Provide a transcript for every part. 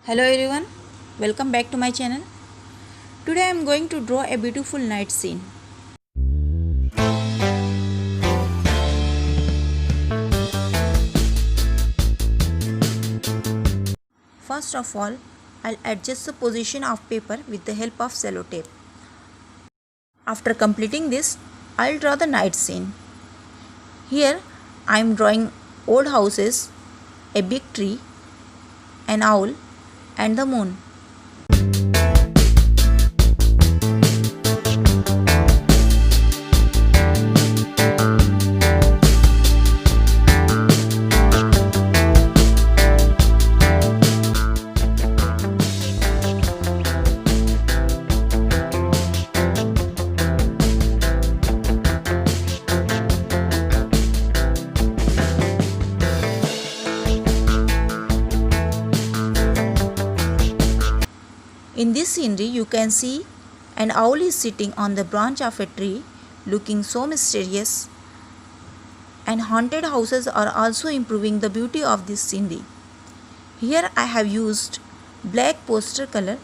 Hello everyone, welcome back to my channel. Today I am going to draw a beautiful night scene. First of all, I'll adjust the position of paper with the help of cello tape. After completing this, I'll draw the night scene. Here I am drawing old houses, a big tree, an owl and the moon. In this scenery, you can see an owl is sitting on the branch of a tree looking so mysterious, and haunted houses are also improving the beauty of this scenery. Here I have used black poster color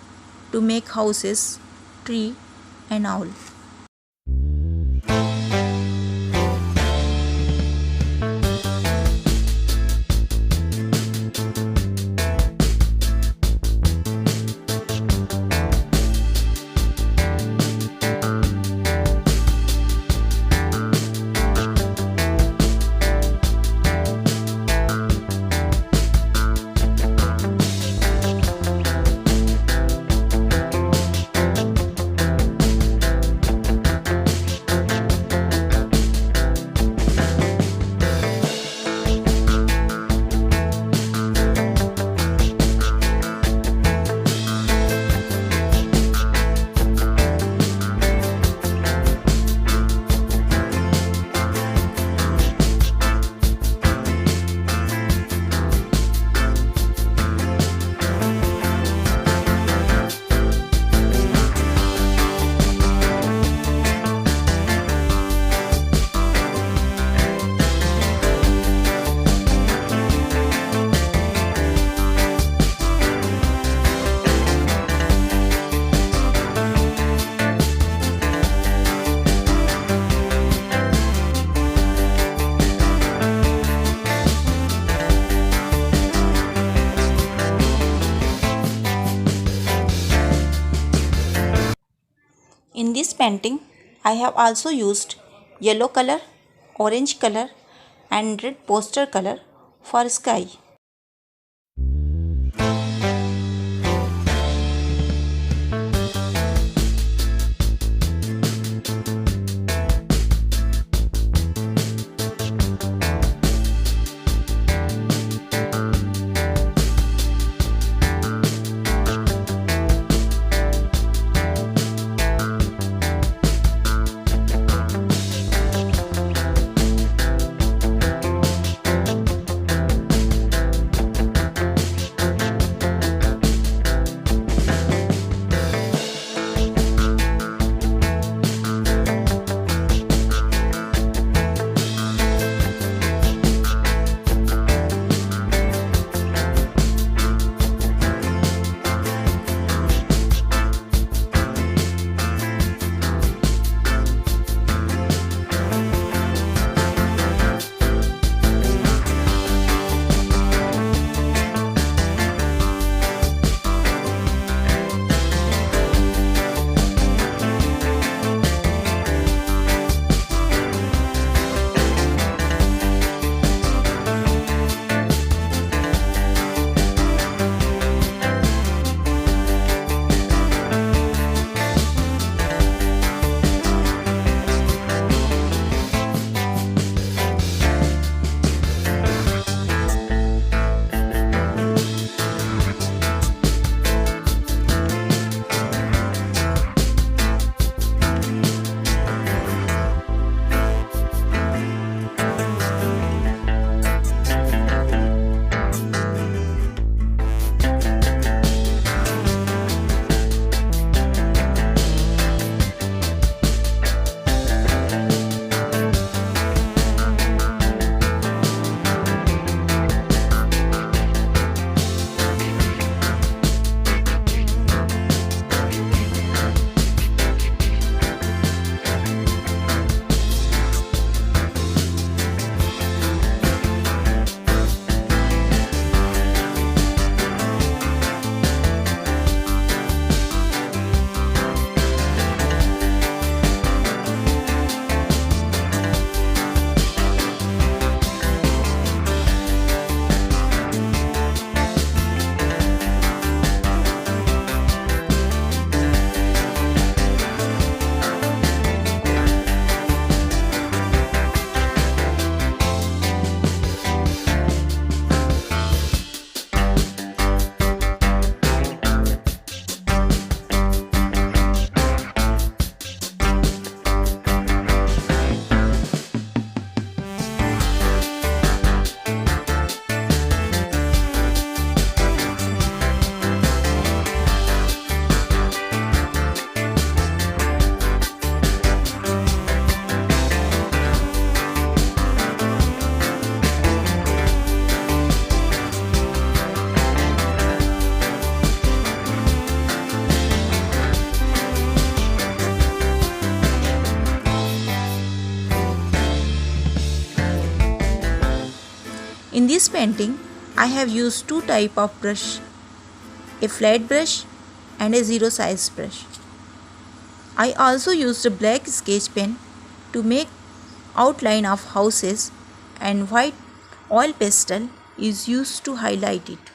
to make houses, tree and owl. In this painting, I have also used yellow color, orange color and red poster color for sky. this painting, I have used two types of brush, a flat brush and a zero size brush. I also used a black sketch pen to make outline of houses, and white oil pastel is used to highlight it.